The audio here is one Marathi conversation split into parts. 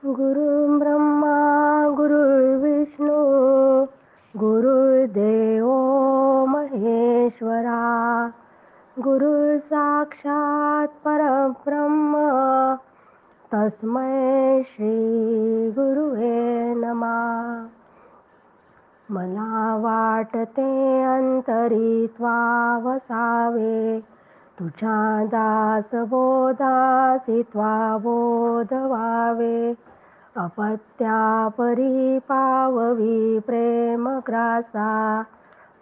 गुरु ब्रह्मा गुरुर्विष्णू गुरुर्देव महेश्वरा गुरु साक्षात परब्रह्म तस्मै श्री गुरुवे नमः. मला वाटते अंतरी त्वावसावे तुझ्या दासबोधासी त्वाबोध व्हावे. अपत्यापरी पाववी प्रेमग्रासा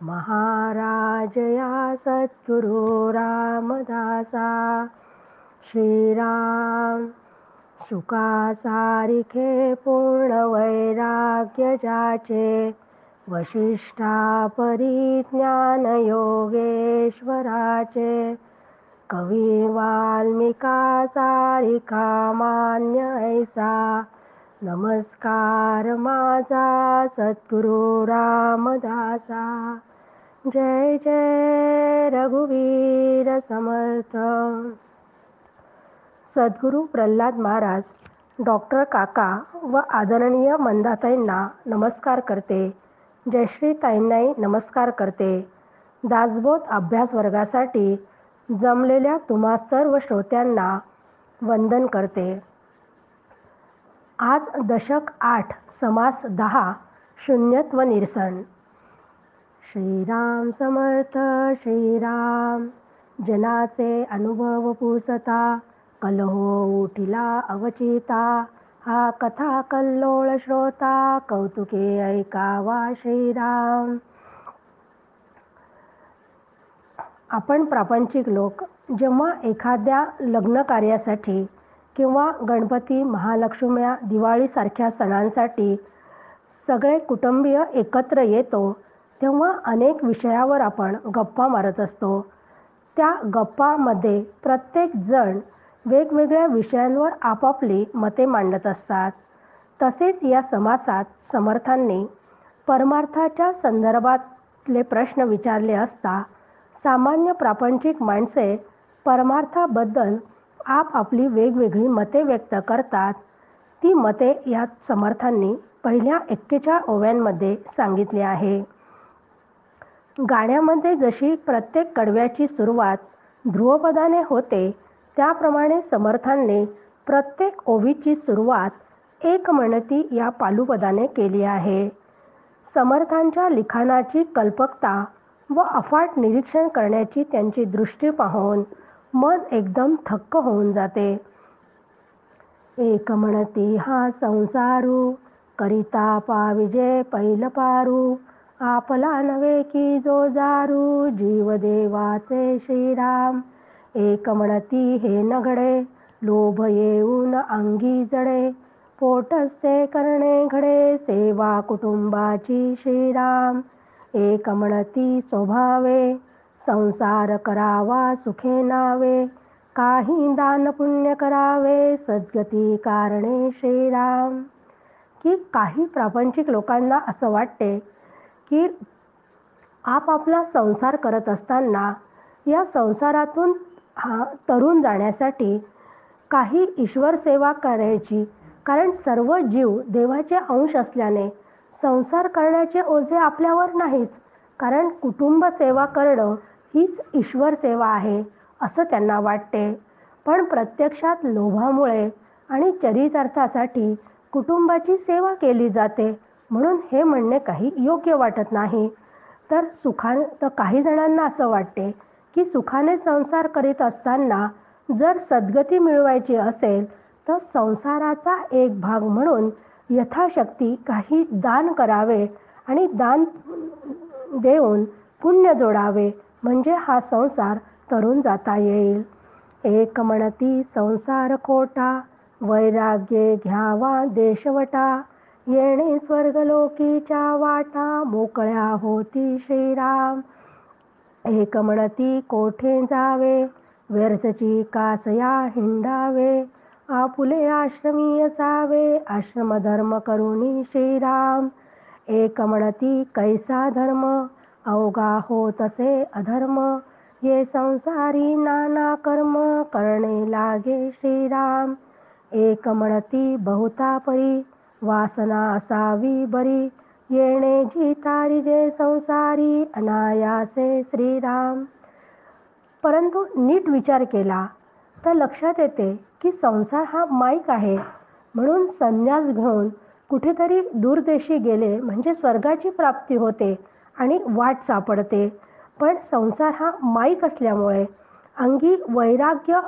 महाराज या सद्गुरु रामदासा. श्रीराम शुकासारिखे पूर्ण वैराग्य ज्याचे वशिष्ठा परिज्ञान योगेश्वराचे. कवी वाल्मिका सारिका मान्य ऐसा नमस्कार माझा सद्गुरु रामदासा. जय जय रघुवीर समर्थ. सद्गुरु प्रल्हाद महाराज, डॉक्टर काका व आदरणीय मंदाताईंना नमस्कार करते. जयश्री ताईंनाही नमस्कार करते. दासबोध अभ्यास वर्गासाठी जमलेल्या तुम्हा सर्व श्रोत्यांना वंदन करते. आज दशक 8 समास 10 शून्यत्व निरसन. श्रीराम समर्थ श्रीराम. जनाचे अनुभव पुसता कलहो उठिला अवचिता. हा कथा कल्लोळ श्रोता कौतुके ऐकावा श्रीराम. आपण प्रापंचिक लोक जेव्हा एखाद्या लग्न कार्यासाठी किंवा गणपती, महालक्ष्म्या, दिवाळीसारख्या सणांसाठी सगळे कुटुंबीय एकत्र येतो तेव्हा अनेक विषयावर आपण गप्पा मारत असतो. त्या गप्पामध्ये प्रत्येक जण वेगवेगळ्या विषयांवर आपापली मते मांडत असतात. तसेच या समासात समर्थांनी परमार्थाच्या संदर्भातले प्रश्न विचारले असता सामान्य प्रापंचिक माणसे परमार्थाबद्दल आपापली वेगवेगळी मते व्यक्त करतात. ती मते या समर्थांनी पहिल्या 41 ओव्यांमध्ये सांगितली आहे. गाण्यामध्ये जशी प्रत्येक कडव्याची सुरुवात ध्रुवपदाने होते त्याप्रमाणे समर्थांनी प्रत्येक ओवीची सुरुवात एक म्हणती या पालुपदाने केली आहे. समर्थांच्या लिखाणाची कल्पकता व अफाट निरीक्षण करण्याची त्यांची दृष्टी पाहून मन एकदम थक्क होऊन जाते. एक म्हणती हा संसारू करिता पाविजे पैल पारू. आपला नव्हे की जो जारू जीव देवाचे श्रीराम. एक म्हणती हे नघडे लोभ येऊन अंगी जडे. पोटस्थे करणे घडे सेवा कुटुंबाची श्रीराम. एक म्हणती स्वभावे संसार करावा सुखे नावे. काही दान पुण्य करावे सद्गती कारणे श्रीराम. की काही प्रापंचिक लोकांना असं वाटते की आपापला संसार करत असताना या संसारातून तरुण जाण्यासाठी काही ईश्वर सेवा करायची. कारण सर्व जीव देवाचे अंश असल्याने संसार करण्याचे ओझे आपल्यावर नाहीच. कारण कुटुंब सेवा करणं हीच ईश्वर सेवा आहे असं त्यांना वाटते. पण प्रत्यक्षात लोभामुळे आणि चरितार्थासाठी कुटुंबाची सेवा केली जाते म्हणून हे म्हणणे काही योग्य वाटत नाही. तर काही जणांना असं वाटते की सुखाने संसार करीत असताना जर सद्गती मिळवायची असेल तर संसाराचा एक भाग म्हणून यथाशक्ती काही दान करावे आणि दान देऊन पुण्य जोडावे म्हणजे हा संसार तरून जाता येईल. एक म्हणती संसार खोटा वैराग्य घ्यावा देशवटा. येणे स्वर्गलोकीच्या वाटा मोकळ्या होती श्रीराम. एक म्हणती कोठे जावे व्यर्थची कासया हिंडावे. आपुले आश्रमी असावे आश्रमधर्म करुणी श्रीराम. एक म्हणती कैसा धर्म अवघा होत असे अधर्म. ये संसारी नाना कर्म करणे लागे श्रीराम. एक म्हणती बहुता परी, वासना असावी बरी, येणे जी तारिजे संसारी, अनायासे श्रीराम. परंतु नीट विचार केला तर लक्षात येते की संसार हा माईक आहे. म्हणून संन्यास घेऊन कुठेतरी दूरदेशी गेले म्हणजे स्वर्गाची प्राप्ती होते आणि वाट सापडते. पण संसार हा माईक असल्यामुळे अंगी वैराग्य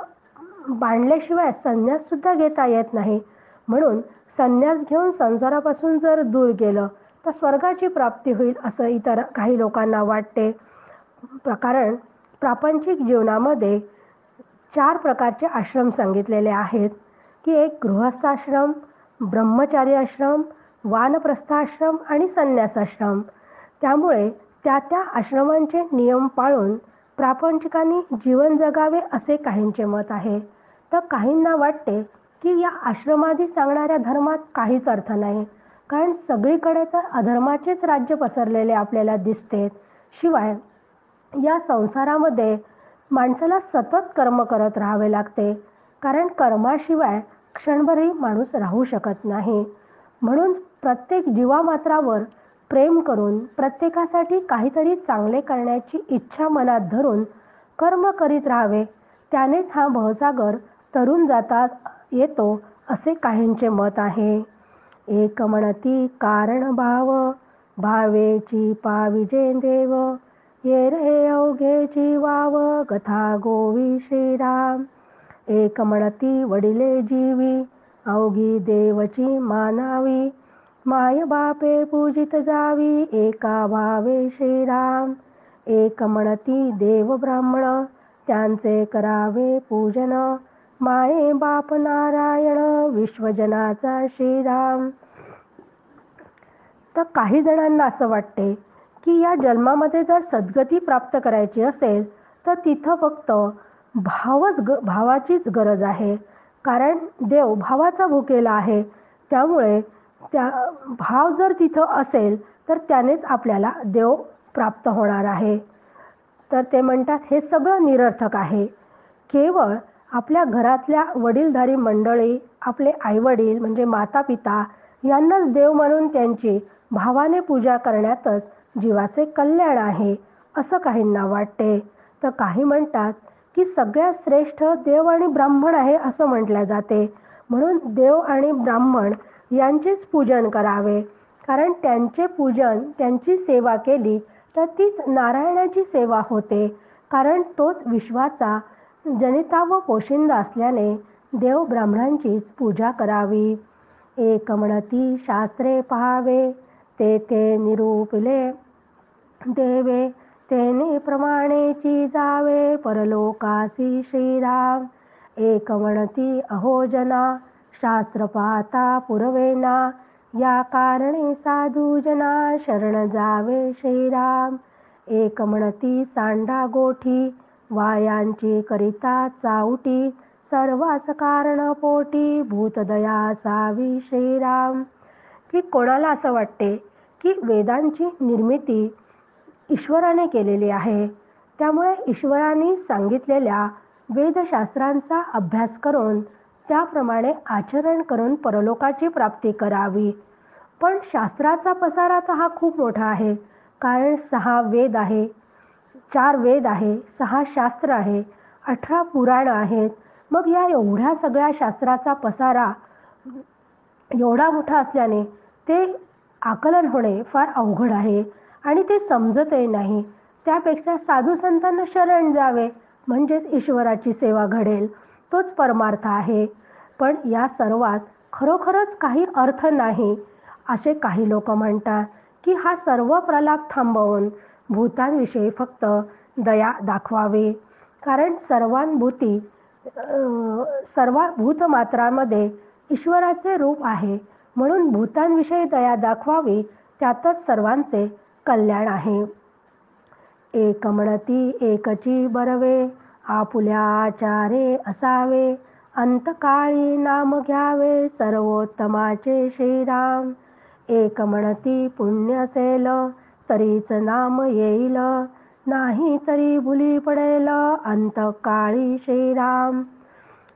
बांधल्याशिवाय संन्याससुद्धा घेता येत नाही. म्हणून संन्यास घेऊन संसारापासून जर दूर गेलं तर स्वर्गाची प्राप्ती होईल असं इतर काही लोकांना वाटते. कारण प्रापंचिक जीवनामध्ये 4 प्रकारचे आश्रम सांगितलेले आहेत की एक गृहस्थाश्रम, ब्रह्मचारी आश्रम, वानप्रस्थाश्रम आणि संन्यासाश्रम. त्यामुळे त्या आश्रमांचे नियम पाळून प्रापंचिकांनी जीवन जगावे असे काहींचे मत आहे. तर काहींना वाटते की या आश्रमादी सांगणाऱ्या धर्मात काहीच अर्थ नाही. कारण सगळीकडे तर अधर्माचेच राज्य पसरलेले आपल्याला दिसते. शिवाय या संसारामध्ये माणसाला सतत कर्म करत राहावे लागते. कारण कर्माशिवाय क्षणभरही माणूस राहू शकत नाही. म्हणून प्रत्येक जीवामात्रावर प्रेम करून प्रत्येकासाठी काहीतरी चांगले करण्याची इच्छा मनात धरून कर्म करीत राहावे. त्यानेच हा भवसागर तरून जाता येतो असे काहींचे मत आहे. एक म्हणती कारण भाव, भावेची पाविजे देव, ये रे अवघेची वाव, कथा गोवी श्रीराम. एक म्हणती वडिले जीवी, अवघी देवची मानावी, माय बापे पूजित जावी, एका भावे श्रीराम. एक म्हणती देव ब्राह्मण, त्यांचे करावे पूजन, माये बाप नारायण, विश्वजनाचा श्रीराम. तर काही जणांना असं वाटते की या जन्मामध्ये जर सद्गती प्राप्त करायची असेल तर तिथं फक्त भावाचीच गरज आहे. कारण देव भावाचा भुकेला आहे. त्यामुळे त्या भाव जर तिथं असेल तर त्यानेच आपल्याला देव प्राप्त होणार आहे. तर ते म्हणतात हे सगळं निरर्थक आहे. केवळ आपल्या घरातल्या वडीलधारी मंडळी, आपले आईवडील म्हणजे माता पिता यांनाच देव म्हणून त्यांची भावाने पूजा करण्यातच जीवाचे कल्याण आहे असं काहींना वाटते. तर काही म्हणतात की सगळ्यात श्रेष्ठ देव आणि ब्राह्मण आहे असं म्हटलं जाते. म्हणून देव आणि ब्राह्मण यांचेच पूजन करावे. कारण त्यांचे पूजन, त्यांची सेवा केली तर तीच नारायणाची सेवा होते. कारण तोच विश्वाचा जनिता व पोशिंदा असल्याने देव ब्राह्मणांचीच पूजा करावी. एक म्हणती शास्त्रे पहावे, ते निरूपिले देवे, तेने प्रमाणेची जावे, परलोकासी श्रीराम. एक म्हणती अहो जना, शास्त्र पाहता पुरवेना, या कारणे साधू जना, शरण जावे श्रीराम. एक म्हणती सांडा गोठी, वायांची करिता चावटी, सर्वास कारण पोटी, भूतदया सावी श्रीराम. की कोणाला असं वाटते की वेदांची निर्मिती ईश्वराने केलेली आहे. त्यामुळे ईश्वराने सांगितलेल्या वेदशास्त्रांचा अभ्यास करून त्याप्रमाणे आचरण करून परलोकाची प्राप्ती करावी. पण शास्त्राचा पसारा तर हा खूप मोठा आहे. कारण 6 वेद आहे, 4 वेद आहे, 6 शास्त्र आहे, 18 पुराणं आहेत. मग या एवढ्या सगळ्या शास्त्राचा पसारा एवढा मोठा असल्याने ते आकलन होणे फार अवघड आहे आणि ते समजतही नाही. त्यापेक्षा साधू संतांना शरण जावे म्हणजेच ईश्वराची सेवा घडेल, तोच परमार्थ आहे. पण या सर्वात खरोखरच काही अर्थ नाही असे काही लोक म्हणतात की हा सर्व प्रलाप थांबवून भूतांविषयी फक्त दया दाखवावी. कारण सर्व भूतमात्रांमध्ये ईश्वराचे रूप आहे. म्हणून भूतांविषयी दया दाखवावी, त्यातच सर्वांचे कल्याण आहे. एक म्हणती एकची बरवे, आपुल्या आचारे असावे, अंतकाळी नाम घ्यावे, सर्वोत्तमाचे श्रीराम. एक म्हणती पुण्य असेल तरीच नाम येईल, नाही तरी भुली पडेल, अंतकाळी श्रीराम.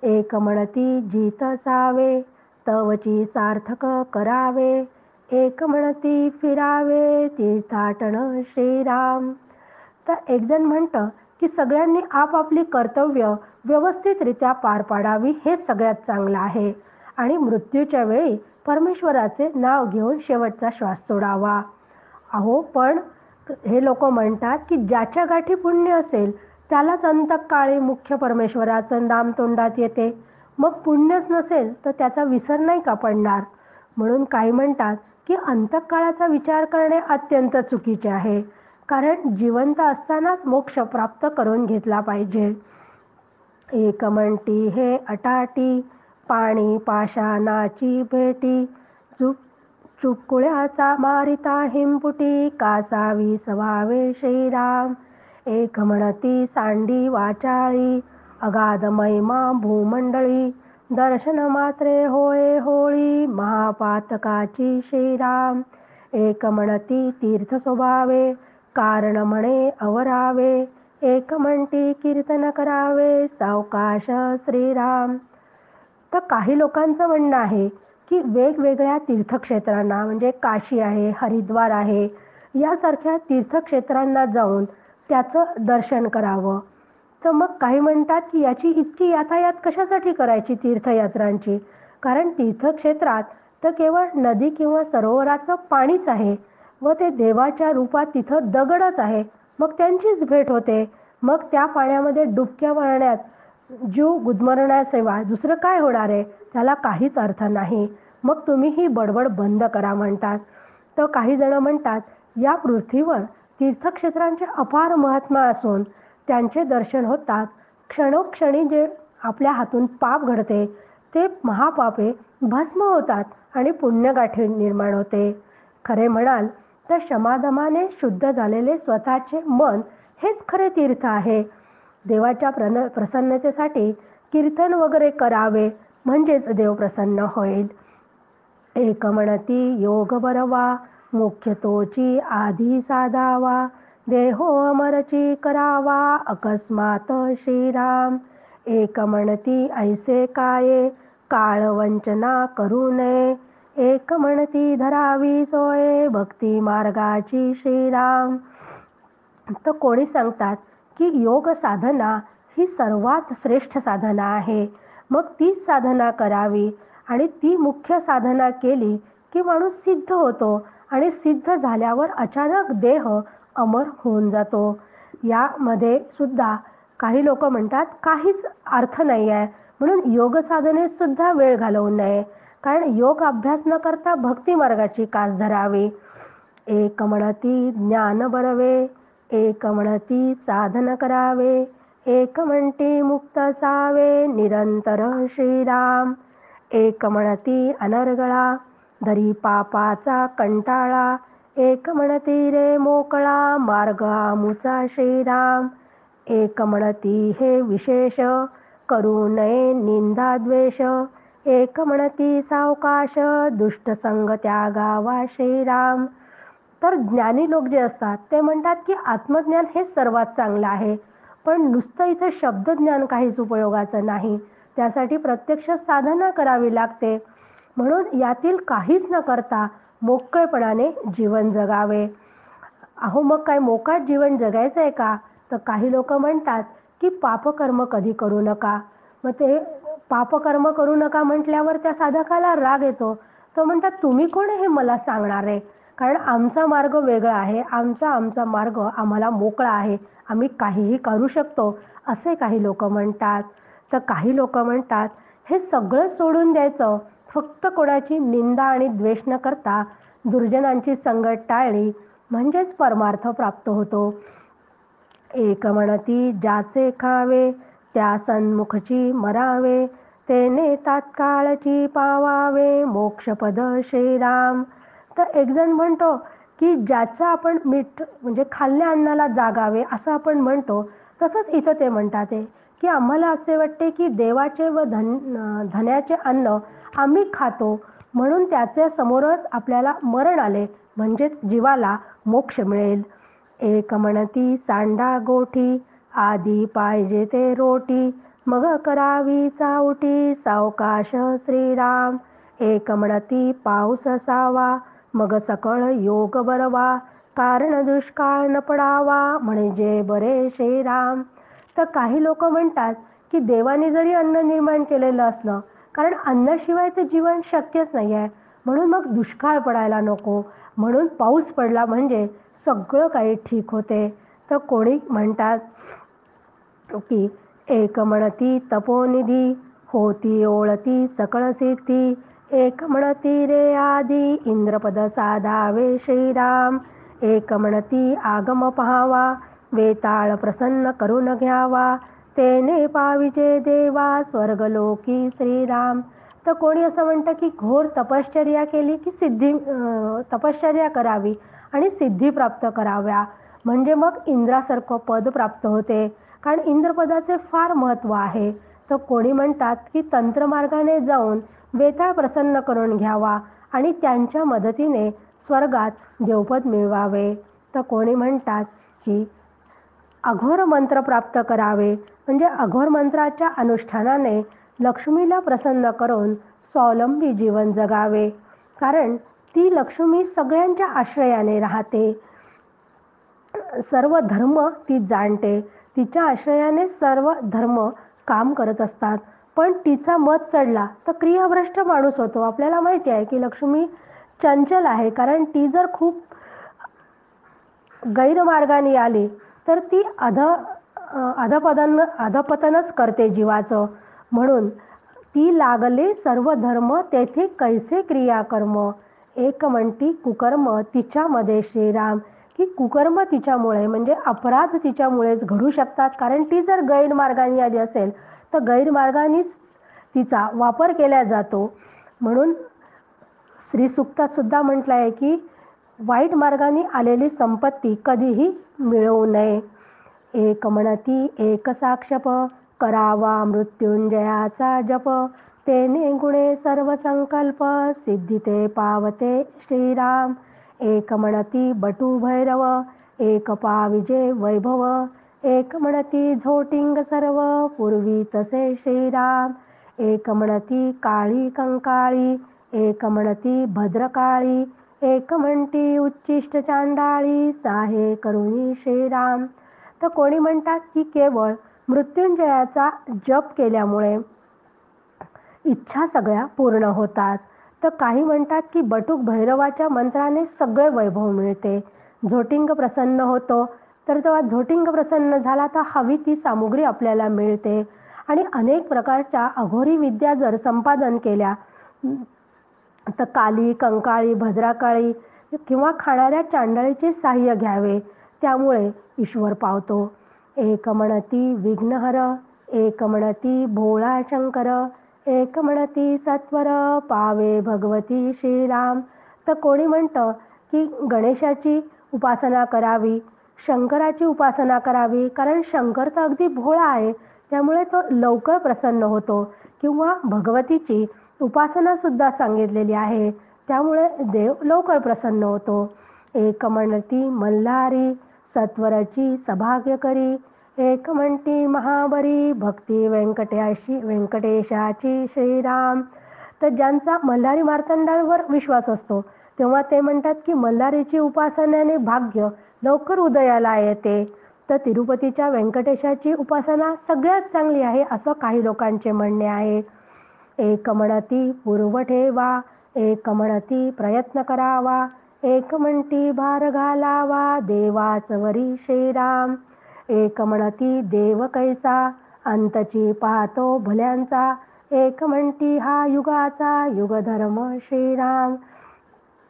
एक म्हणती जीत सावे तवची सार्थक करावे, एक म्हणती फिरावे तीर्थाटन श्रीराम. तर एक जण म्हणतं की सगळ्यांनी आपापली कर्तव्य व्यवस्थितरित्या पार पाडावी हे सगळ्यात चांगलं आहे आणि मृत्यूच्या वेळी परमेश्वराचे नाव घेऊन शेवटचा श्वास सोडावा. अहो पण हे लोक म्हणतात की ज्याच्या गाठी पुण्य असेल त्यालाच अंतकाळी मुख्य परमेश्वराचं नाम तोंडात येते, मग पुण्यच नसेल तर त्याचा विसर नाही का पडणार. म्हणून काही म्हणतात की अंतकाळाचा विचार करणे अत्यंत चुकीचे आहे, कारण जिवंत असतानाच मोक्ष प्राप्त करून घेतला पाहिजे. एक म्हणती हे अटाटी पाणी पाषाणाची भेटी, चुकुळ्याचा मारिता हिंपुटी कासावी सवावे श्रीराम. एक म्हणती सांडी वाचाळी अगाध महिमा भूमंडळी, दर्शन मात्रे होळे होळी महापातकाची श्रीराम. एक म्हणती तीर्थ स्वभावे कारण म्हणे अवरावे, एक म्हणती कीर्तन करावे सावकाश श्रीराम. तर काही लोकांचं म्हणणं आहे की वेगवेगळ्या तीर्थक्षेत्रांना म्हणजे काशी आहे, हरिद्वार आहे, यासारख्या तीर्थक्षेत्रांना जाऊन त्याचं दर्शन करावं. तर मग काही म्हणतात की याची इतकी यातायात कशासाठी करायची तीर्थयात्रांची, कारण तीर्थक्षेत्रात तर केवळ नदी किंवा सरोवराचं पाणीच आहे व ते देवाच्या रूपात तिथं दगडच आहे, मग त्यांचीच भेट होते. मग त्या पाण्यामध्ये डुबक्या मारण्यात जीव गुदमरण्याशिवाय दुसरं काय होणार आहे, त्याला काहीच अर्थ नाही. मग तुम्ही ही बडबड बंद करा म्हणतात. तर काही जण म्हणतात या पृथ्वीवर तीर्थक्षेत्रांचे अपार महात्मा असून त्यांचे दर्शन होतात क्षणोक्षणी जे आपल्या हातून पाप घडते ते महापापे भस्म होतात आणि पुण्यगाठी निर्माण होते. खरे म्हणाल तर समाधानाने शुद्ध झालेले स्वतःचे मन हेच खरे तीर्थ आहे. देवाच्या प्रसन्नतेसाठी कीर्तन वगैरे करावे म्हणजेच देव प्रसन्न होईल. एक म्हणती योग बरवा मुख्य तोची आधी साधावा, देहो अमरची करावा अकस्मात श्रीराम. एक म्हणती ऐसे काये काळ वंचना करू नये, एक म्हणती धरावी सोये भक्ती मार्गाची श्रीराम. तर कोणी सांगतात की योग साधना ही सर्वात श्रेष्ठ साधना आहे, मग तीच साधना करावी आणि ती मुख्य साधना केली की माणूस सिद्ध होतो आणि सिद्ध झाल्यावर अचानक देह अमर होऊन जातो. यामध्ये सुद्धा काही लोक म्हणतात काहीच अर्थ नाही आहे, म्हणून योग साधनेत सुद्धा वेळ घालवू नये, कारण योग अभ्यास न करता भक्ती मार्गाची कास धरावी. एक म्हणती ज्ञान बरवे, एक म्हणती साधन करावे, एक म्हणती मुक्त सावे निरंतर श्रीराम. एक म्हणती अनर्गळा धरी पापाचा कंटाळा, एक म्हणती रे मोकळा मार्ग आमुचा श्रीराम. एक म्हणती हे विशेष करू नये निंदा द्वेष, एक म्हणती सावकाश दुष्ट संग त्यागावा श्रीराम. तर ज्ञानी लोक जे असतात ते म्हणतात की आत्मज्ञान हे सर्वात चांगलं आहे, पण नुसतं इथे शब्दज्ञान काहीच उपयोगाचं नाही, त्यासाठी प्रत्यक्ष साधना करावी लागते. म्हणून यातील काहीच न करता मोकळेपणाने जीवन जगावे. अहो मग काय मोकाट जीवन जगायचं आहे का, तर काही लोक म्हणतात की पापकर्म कधी करू नका. मग ते पापकर्म करू नका म्हटल्यावर त्या साधकाला राग येतो. तो म्हणतात तुम्ही कोण हे मला सांगणार आहे, कारण आमचा मार्ग वेगळा आहे, आमचा मार्ग आम्हाला मोकळा आहे, आम्ही काहीही करू शकतो असे काही लोक म्हणतात. तर काही लोक म्हणतात हे सगळं सोडून द्यायचं, फक्त कोणाची निंदा आणि द्वेष न करता दुर्जनांची संगत टाळली म्हणजेच परमार्थ प्राप्त होतो. एक म्हणती ज्याचे खावे त्या सन्मुखची मरावे, तेने तात्काळची पावावे मोक्षपद श्रीराम. तर एक जण म्हणतो की ज्याचं आपण मीठ म्हणजे खाल्ल्या अन्नाला जागावे असं आपण म्हणतो, तसंच इथं ते म्हणतात की आम्हाला असे वाटते की देवाचे व धन्याचे अन्न आम्ही खातो म्हणून त्याच्या समोरच आपल्याला मरण आले म्हणजेच जीवाला मोक्ष मिळेल. एक म्हणती सांडा गोठी आधी पाहिजे ते रोटी, मग करावी चावटी सावकाश श्रीराम, एक म्हणती पाऊस असावा, मग सकळ योग बरवा, कारण दुष्काळ न पडावा, म्हणजे बरे श्रीराम. तर काही लोक म्हणतात की देवाने जरी अन्न निर्माण केलेलं असलं, कारण अन्नाशिवायचं जीवन शक्यच नाही आहे, म्हणून मग दुष्काळ पडायला नको, म्हणून पाऊस पडला म्हणजे सगळं काही ठीक होते. तर कोणी म्हणतात की एक म्हणती तपोनिधी, होती ओळती सकळ सिद्धी, एक म्हणती रे आधी इंद्रपद साधावे श्रीराम, एक म्हणती आगम पहावा, वेताळ प्रसन्न करून घ्यावा, तेने पाविजे देवा स्वर्गलोकी श्रीराम. तर कोणी असं म्हणतं की घोर तपश्चर्या केली की तपश्चर्या करावी आणि सिद्धी प्राप्त कराव्या, म्हणजे मग इंद्रासारखं पद प्राप्त होते, कारण इंद्रपदाचे फार महत्त्व आहे. तर कोणी म्हणतात की तंत्रमार्गाने जाऊन वेताळ प्रसन्न करून घ्यावा आणि त्यांच्या मदतीने स्वर्गात देवपद मिळवावे. तर कोणी म्हणतात की अघोर मंत्र प्राप्त करावे, म्हणजे अघोर मंत्राच्या अनुष्ठानाने लक्ष्मीला प्रसन्न करून स्वावलंबी जीवन जगावे, कारण ती लक्ष्मी सगळ्यांच्या आश्रयाने राहते, सर्व धर्म ती जाणते, तिच्या आश्रयाने सर्व धर्म काम करत असतात. पण तिचा मत चढला तर क्रियाभ्रष्ट माणूस होतो. आपल्याला माहिती आहे की लक्ष्मी चंचल आहे, कारण ती जर खूप गैरमार्गाने आली तर ती अधपतनच करते जीवाचं. म्हणून ती लागले सर्व धर्म तेथे कैसे क्रियाकर्म, एक म्हणती कुकर्म तिच्यामध्ये श्रीराम, की कुकर्म तिच्यामुळे म्हणजे अपराध तिच्यामुळेच घडू शकतात, कारण ती जर गैरमार्गाने आली असेल तर गैरमार्गानेच तिचा वापर केला जातो. म्हणून श्रीसूक्तात सुद्धा म्हटलं आहे की वाईट मार्गाने आलेली संपत्ती कधीही मिळवू नये. एक म्हणती एक साक्षप, करावा मृत्युंजयाचा जप, तेने गुणे सर्व संकल्प, सिद्धी ते पावते श्रीराम, एक म्हणती बटू भैरव, एक पाविजे वैभव, एक म्हणती झोटिंग सर्व, पूर्वी तसे श्रीराम, एक म्हणती काळी कंकाळी, एक म्हणती भद्रकाळी, एक म्हणती उच्चिष्ट चांडाळी, साहे करुणी श्रीराम. तर कोणी म्हणतात की केवळ मृत्युंजयाचा जप केल्यामुळे इच्छा सगळ्या पूर्ण होतात. तर काही म्हणतात की बटुक भैरवाच्या मंत्राने सगळे वैभव मिळते, झोटिंग प्रसन्न होतो, तर तेव्हा झोटिंग प्रसन्न झाला तर हवी ती सामुग्री आपल्याला मिळते. आणि अनेक प्रकारच्या अघोरी विद्या जर संपादन केल्या तर काली कंकाळी भद्राकाळी किंवा खाणाऱ्या चांडाळीचे साह्य घ्यावे, त्यामुळे ईश्वर पावतो. एक म्हणती विघ्नहर, एक म्हणती भोळा शंकर, एक म्हणती सत्वर, पावे भगवती श्रीराम. तर कोणी म्हणतं की गणेशाची उपासना करावी, शंकराची उपासना करावी, कारण शंकर तर अगदी भोळा आहे, त्यामुळे तो लवकर प्रसन्न होतो, किंवा भगवतीची उपासना सुद्धा सांगितलेली आहे, त्यामुळे देव लवकर प्रसन्न होतो. एक म्हणती मल्हारी, सत्वराची सभाग्य करी, एक म्हणती महाबरी, भक्ती व्यंकटेशाची श्रीराम. तर ज्यांचा मल्हारी मार्तंडावर विश्वास असतो तेव्हा ते म्हणतात की मल्हारीची उपासनेने भाग्य लवकर उदयाला येते. तर तिरुपतीच्या व्यंकटेशाची उपासना सगळ्यात चांगली आहे असं काही लोकांचे म्हणणे आहे. एक म्हणती पूर्व ठेवा, एक म्हणती प्रयत्न करावा, एक म्हणती भार घालावा, देवाचवरी श्रीराम, एक म्हणती देव कैसा, अंतची पाहतो भल्यांचा, एक म्हणती हा युगाचा युगधर्म श्रीराम,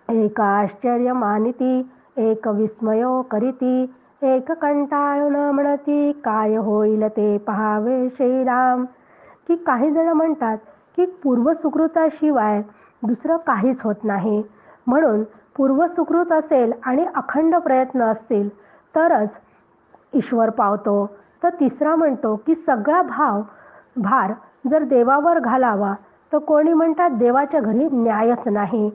एक आश्चर्य मानिती, एक विस्मयो करीती, एक कंटाळून म्हणती, काय होईल ते पहावे श्रीराम. की काही जण म्हणतात की पूर्वसुकृताशिवाय दुसरं काहीच होत नाही, म्हणून पूर्वसुकृत असेल आणि अखंड प्रयत्न असतील तरच ईश्वर पावतो. तर तिसरा म्हणतो की सगळा भार जर देवावर घालावा, तर कोणी म्हणतात देवाच्या घरी न्यायच नाही,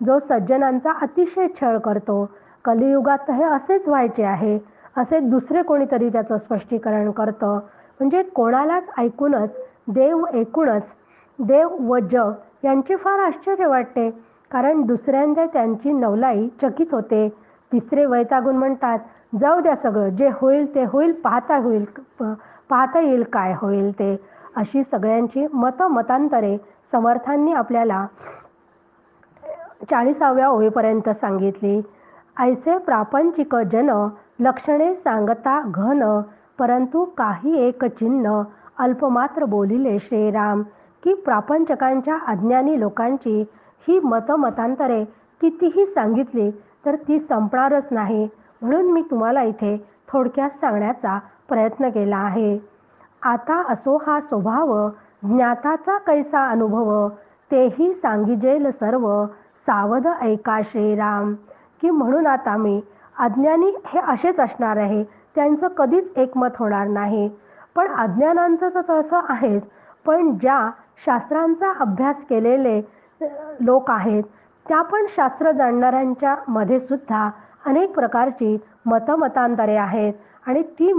जो सज्जनांचा अतिशय छळ करतो. कलियुगात हे असेच व्हायचे आहे, असे दुसरे कोणीतरी त्याचं स्पष्टीकरण करतं. म्हणजे कोणालाच ऐकूनच देव एकूणच देव व जग यांचे फार आश्चर्य वाटते. कारण दुसऱ्यांदा त्यांची नवलाई चकित होते. तिसरे वैतागून म्हणतात, जाऊ द्या सगळं, जे होईल ते होईल, पाहता येईल काय होईल ते. अशी सगळ्यांची मतांतरे समर्थांनी आपल्याला 40व्या ओळीपर्यंत सांगितली. ऐसे प्रापंचिक जन लक्षणे सांगता घन, परंतु काही एक चिन्ह अल्पमात्र बोलिले श्रीराम. की प्रापंचकांच्या अज्ञानी लोकांची ही मतांतरे कितीही सांगितली तर ती संपणारच नाही. म्हणून मी तुम्हाला इथे थोडक्यात सांगण्याचा प्रयत्न केला आहे. आता असो हा स्वभाव, ज्ञाताचा कैसा अनुभव, तेही सांगिजेल सर्व, सावध ऐका श्रीराम. की म्हणून आता मी अज्ञानी हे असेच असणार आहे, त्यांचं कधीच एकमत होणार नाही. पण अज्ञानांचं तर तसं आहेच, पण ज्या शास्त्रांचा अभ्यास केलेले लोक आहेत त्या पण शास्त्र जाणणाऱ्यांच्या मध्ये सुद्धा अनेक प्रकारची मतांतरे आहेत. आणि ती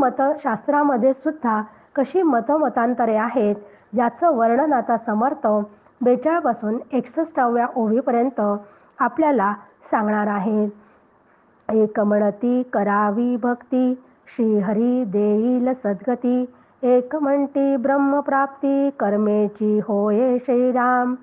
शास्त्रामध्ये सुद्धा कशी मतांतरे आहेत याचं वर्णन आता समर्थ 42 पासून 61व्या ओळीपर्यंत आपल्याला सांगणार आहे. एक म्हणती करावी भक्ती, श्रीहरी देईल सद्गती, एक म्हणती ब्रह्मप्राप्ती, कर्मेची होय श्रीराम.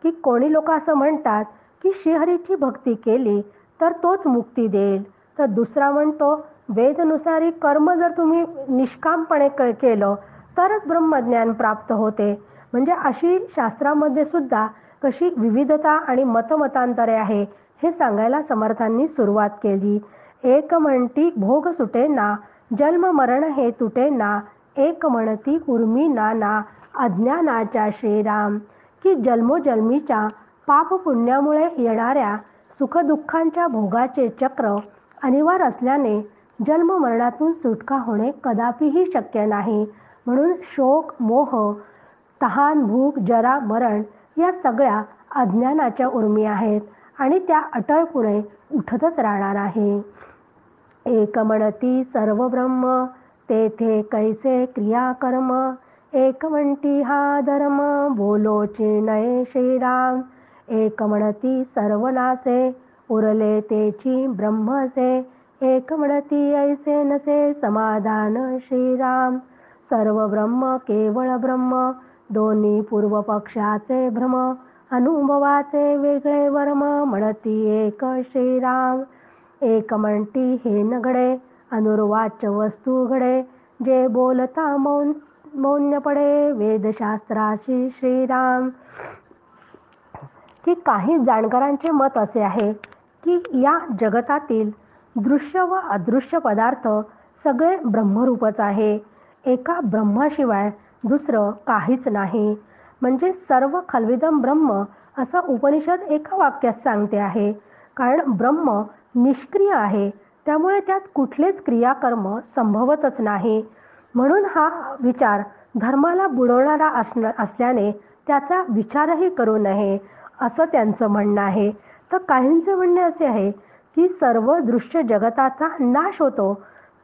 की कोणी लोक असं म्हणतात की श्रीहरीची भक्ती केली तर तोच मुक्ती देईल, तर दुसरा म्हणतो वेदनुसारी कर्म जर तुम्ही निष्कामपणे केलं तरच ब्रह्मज्ञान प्राप्त होते. म्हणजे अशी शास्त्रामध्ये सुद्धा कशी विविधता आणि मतांतरे आहे हे सांगायला समर्थांनी सुरुवात केली. एक म्हणती भोग सुटेना, जन्म मरण हे तुटेना, एक म्हणती उर्मी नाना, अज्ञानाच्या श्रीराम. की जन्मोजन्मीच्या पाप पुण्यामुळे येणाऱ्या सुखदुःखांच्या भोगाचे चक्र अनिवार्य असल्याने जन्म मरणातून सुटका होणे कदापिही शक्य नाही. म्हणून शोक मोह तहान भूक जरा मरण या सगळ्या अज्ञानाच्या उर्मी आहेत आणि त्या अटळपणे उठतच राहणार आहे. एक म्हणती सर्व ब्रह्म, तेथे कैसे क्रियाकर्म, एक म्हणती हा धर्म, बोलोची नये श्रीराम. एक म्हणती सर्व नासे, उरले तेची ब्रह्मसे, एक म्हणती ऐसे नसे, समाधान श्रीराम. सर्व ब्रह्म केवळ ब्रह्म, दोन्ही पूर्व पक्षाचे भ्रम, अनुभवाचे वेगळे वर्म, म्हणती एक श्रीराम. एक म्हणती हे न घडे, अनुर्वाच्य वस्तू घडे, जे बोलता मौन पडे, वेदशास्त्राची श्रीराम. की काही जाणकारांचे मत असे आहे की या जगतातील दृश्य व अदृश्य पदार्थ सगळे ब्रह्मरूपच आहे. एका ब्रह्माशिवाय दुसरं काहीच नाही. म्हणजे सर्व खल्विदम ब्रह्म असं उपनिषद एका वाक्यात सांगते आहे. कारण ब्रह्म निष्क्रिय आहे, त्यामुळे त्यात कुठलेच क्रियाकर्म संभवतच नाही. म्हणून हा विचार धर्माला बुडवणारा असल्याने त्याचा विचारही करू नये असं त्यांचं म्हणणं आहे. तर काहींचे म्हणणे असे आहे की सर्व दृश्य जगताचा नाश होतो,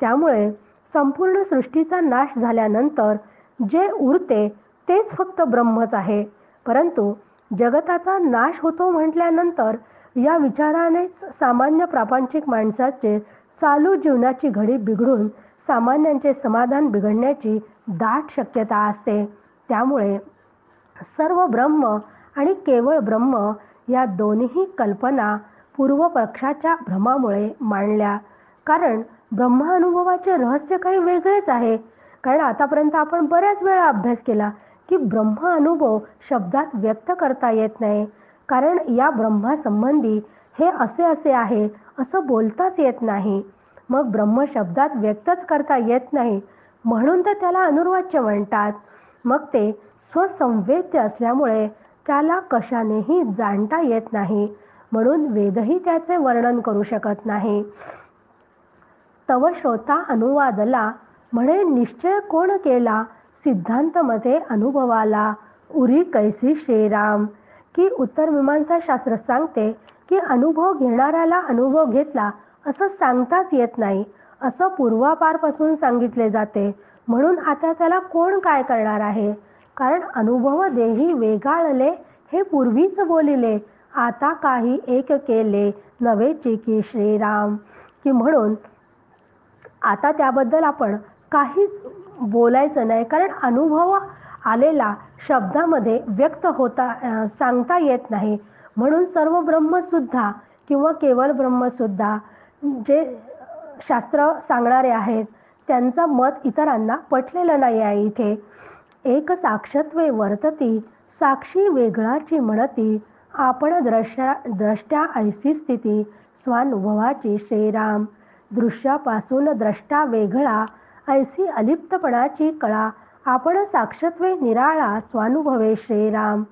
त्यामुळे संपूर्ण सृष्टीचा नाश झाल्यानंतर जे उरते तेच फक्त ब्रह्मच आहे. परंतु जगताचा नाश होतो म्हटल्यानंतर या विचारानेच सामान्य प्रापंचिक माणसाचे चालू जीवनाची घडी बिघडून सामान्यांचे समाधान बिघडण्याची दाट शक्यता असते. त्यामुळे सर्व ब्रह्म आणि केवळ ब्रह्म या दोन्ही कल्पना पूर्व पक्षाच्या भ्रमामुळे मांडल्या. कारण ब्रह्मानुभवाचे रहस्य काही वेगळेच आहे. कारण आतापर्यंत आपण बऱ्याच वेळा अभ्यास केला की ब्रह्म अनुभव शब्दात व्यक्त करता येत नाही. कारण या ब्रह्मासंबंधी हे असे आहे असं बोलताच येत नाही. मग ब्रह्म शब्दात व्यक्तच करता येत नाही म्हणून तर त्याला अनुर्वाच्य म्हणतात. मग ते स्वसंवेद्य असल्यामुळे त्याला कशानेही जाणता येत नाही, म्हणून वेदही त्याचे वर्णन करू शकत नाही. तव श्रोता अनुवादला, म्हणे निश्चय कोण केला, सिद्धांत मते अनुभवाला, उरी कैसी श्रीराम. की उत्तर मीमांसा शास्त्र सांगते की अनुभव घेणाऱ्याला अनुभव घेतला असं सांगताच येत नाही, असं पूर्वापारपासून सांगितले जाते. म्हणून आता त्याला कोण काय करणार आहे? कारण अनुभव देही वेगाळले हे पूर्वीच बोलिले, आता काही एक केले नवे चिकी श्रीराम. की म्हणून आता त्याबद्दल आपण काहीच बोलायचं नाही, कारण अनुभव आलेला शब्दामध्ये व्यक्त होता सांगता येत नाही. म्हणून सर्व ब्रह्मसुद्धा किंवा केवळ ब्रह्मसुद्धा जे शास्त्र सांगणारे आहेत त्यांचं मत इतरांना पटलेलं नाही आहे. इथे एक साक्षत्वे वर्तती साक्षी वेगळाची म्हणती, आपण द्रष्ट्या ऐसी स्थिती स्वानुभवाची श्रीराम. दृश्यापासून द्रष्टा वेगळा ऐसी अलिप्तपणाची कळा, आपण साक्षत्वे निराळा स्वानुभवे श्रीराम.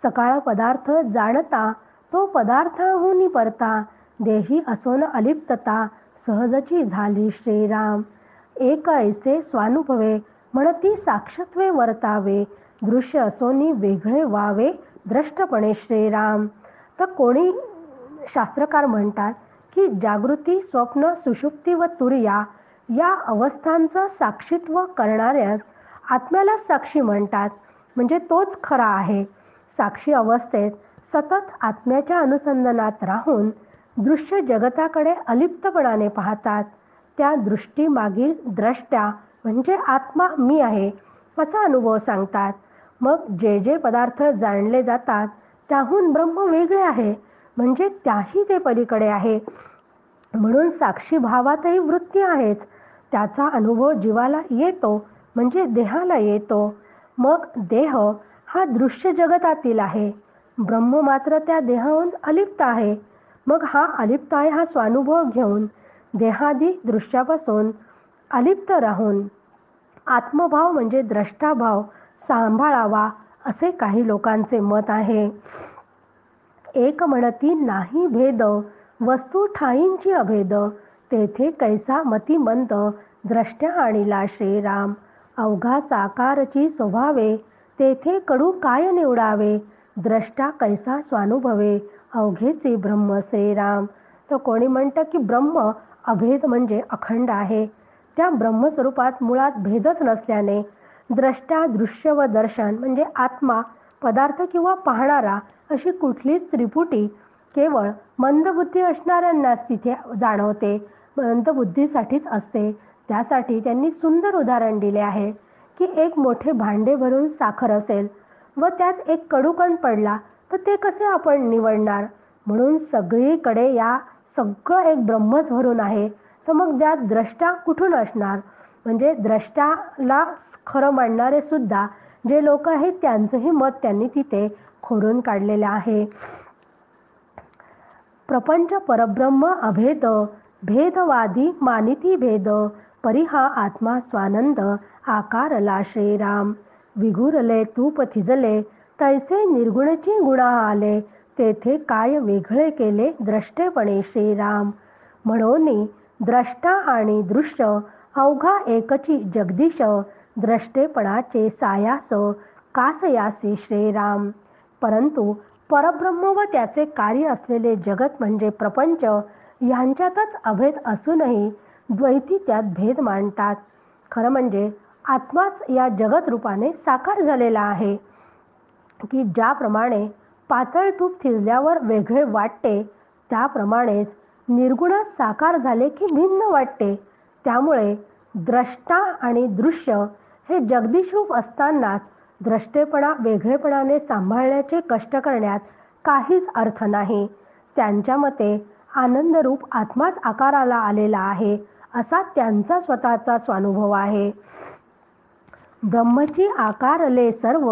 सकाळ पदार्थ जाणता तो पदार्थाहून परता, देही असोन अलिप्तता सहजची झाली श्रीराम. एक ऐसे स्वानुभवे म्हणती साक्षत्वे वर्तावे, दृश्य असोनी वेगळे व्हावे द्रष्टपणे श्रीराम. तर कोणी शास्त्रकार म्हणतात की जागृती, स्वप्न, सुषुप्ती व तुर्या या अवस्थांचं साक्षीत्व करणाऱ्यास आत्म्याला साक्षी म्हणतात. म्हणजे तोच खरा आहे. साक्षी अवस्थेत सतत आत्म्याच्या अनुसंधानात राहून दृश्य जगताकडे अलिप्तपणाने पाहतात. त्या दृष्टीमागील द्रष्ट्या म्हणजे आत्मा मी आहे असा अनुभव सांगतात. मग जे जे पदार्थ जाणले जातात त्याहून ब्रह्म वेगळे आहे, म्हणजे त्याही ते पलीकडे आहे. म्हणून साक्षी भावातही वृत्ती आहेच. त्याचा अनुभव जीवाला येतो म्हणजे देहाला येतो. मग देह हा दृश्य जगतातील आहे, ब्रह्म मात्र त्या देहाहून अलिप्त आहे. मग हा अलिप्त आहे हा स्वानुभव घेऊन देहादी दृश्यापासून अलिप्त राहून आत्मभाव म्हणजे द्रष्टाभाव सांभाळावा असे काही लोकांचे मत आहे. एक म्हणती नाही भेद वस्तू ठाईंची अभेद, तेथे कैसा मतिमंद द्रष्ट्या आणिला श्रीराम. अवघा साकारची स्वभावे तेथे कडू काय निवडावे, द्रष्टा कैसा स्वानुभवे अवघेचे ब्रह्म श्रीराम. तर कोणी म्हणतं की ब्रह्म अभेद म्हणजे अखंड आहे. त्या ब्रह्मस्वरूपात मुळात भेदच नसल्याने द्रष्टा, दृश्य व दर्शन म्हणजे आत्मा, पदार्थ किंवा पाहणारा अशी कुठलीच त्रिपुटी केवळ मंदबुद्धी असणाऱ्यांनाच तिथे जाणवते, मंदबुद्धीसाठीच असते. त्यासाठी त्यांनी सुंदर उदाहरण दिले आहे की एक मोठे भांडे भरून साखर असेल व त्यात एक कडूकण पडला तर ते कसे आपण निवडणार. म्हणून सगळीकडे या सगळं एक ब्रह्मच भरून आहे, तर मग त्यात द्रष्टा कुठून असणार. म्हणजे द्रष्टाला खरं मानणारे सुद्धा जे लोक आहेत त्यांचंही मत त्यांनी तिथे खोडून काढलेलं आहे. प्रपंच परब्रह्म अभेद, भेदवादी मानिती भेद, परिहा आत्मा स्वानंद आकारला श्रीराम. विघुरले तूप थिजले तैसे निर्गुणची गुणा आले, तेथे काय वेगळे केले द्रष्टेपणे श्रीराम. म्हणून द्रष्टा आणि दृश्य अवघा एकची जगदीश, द्रष्टेपणाचे सायास कासयासी श्रीराम. परंतु परब्रह्म व त्याचे कार्य असलेले जगत म्हणजे प्रपंच यांच्यातच अभेद असूनही द्वैती त्यात भेद मांडतात. खरं म्हणजे आत्माच या जगत रूपाने साकार झालेला आहे. की ज्याप्रमाणे पातळ तूप थिजल्यावर वेगळे वाटते, त्याप्रमाणेच निर्गुणात साकार झाले की भिन्न वाटते. त्यामुळे द्रष्टा आणि दृश्य हे जगदीशरूप असतानाच द्रष्टेपणा वेगळेपणाने सांभाळण्याचे कष्ट करण्यात काहीच अर्थ नाही. त्यांच्या मते आनंदरूप आत्माच आकाराला आलेला आहे असा त्यांचा स्वतःचा स्वानुभव आहे. ब्रह्मची आकारले सर्व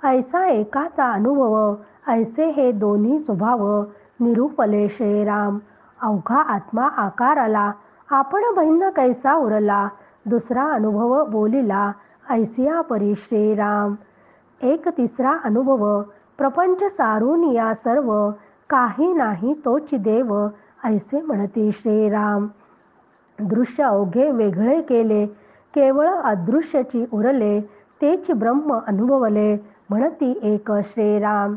ऐसा एकाचा अनुभव, ऐसे हे दोन्ही स्वभाव निरूपले श्रीराम. अवघा आत्मा आकाराला आपण भिन्न कैसा उरला, दुसरा अनुभव बोलिला ऐसिया परी श्रीराम. एक तिसरा अनुभव प्रपंच सारून या सर्व, काही नाही तोच देव ऐसे म्हणते श्रीराम. दृश्य अवघे वेगळे केले, केवळ अदृश्यची उरले, तेच ब्रह्म अनुभवले म्हणती एक श्रीराम.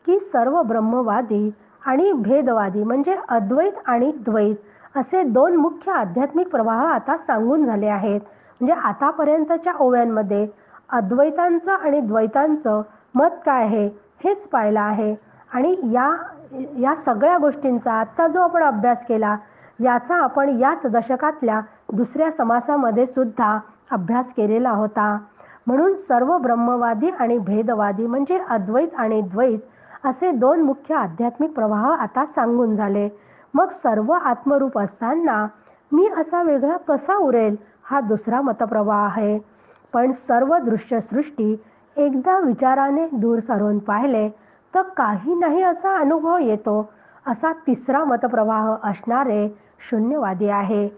की सर्व ब्रह्मवादी आणि भेदवादी म्हणजे अद्वैत आणि द्वैत असे दोन मुख्य आध्यात्मिक प्रवाह आता सांगून झाले आहेत. म्हणजे आतापर्यंतच्या ओव्यांमध्ये अद्वैतांचं आणि द्वैतांचं मत काय आहे हेच पाहिलं आहे. आणि या सगळ्या गोष्टींचा आत्ता जो आपण अभ्यास केला याचा आपण याच दशकातल्या दुसऱ्या समासामध्ये सुद्धा अभ्यास केलेला होता. म्हणून सर्व ब्रह्मवादी आणि भेदवादी म्हणजे अद्वैत आणि द्वैत असे दोन मुख्य आध्यात्मिक प्रवाह आता सांगून झाले. मग सर्व आत्मरूप असताना मी असा वेगळा कसा उरेल हा दुसरा मतप्रवाह आहे. पण सर्व दृश्यसृष्टी एकदा विचाराने दूर सारून पाहिले तर काही नाही असा अनुभव येतो असा तिसरा मतप्रवाह असणारे शून्यवादी आहे.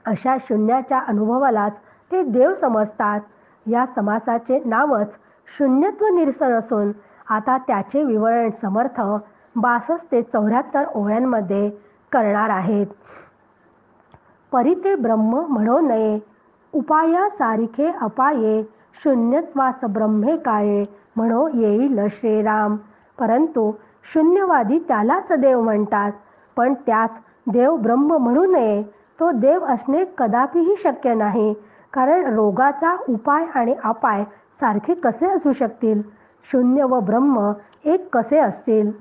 अशा शून्याच्या अनुभवालाच ते देव समजतात. या समासाचे नावच शून्यत्व निरसन असून आता त्याचे विवरण समर्थ 62 ते 74 ओव्यांमध्ये करणार आहेत. परिते ब्रह्म म्हणो नये उपाया सारिखे अपाये शून्यत्वास ब्रह्मे काये म्हणो येईल श्रीराम. परंतु शून्यवादी त्यालाच देव म्हणतात, पण त्यास देव ब्रह्म म्हणू नये. तो देव असणे कदापिही शक्य नाही, कारण रोगाचा उपाय आणि अपाय सारखे कसे असू शकतील? शून्य व ब्रह्म एक कसे असतील?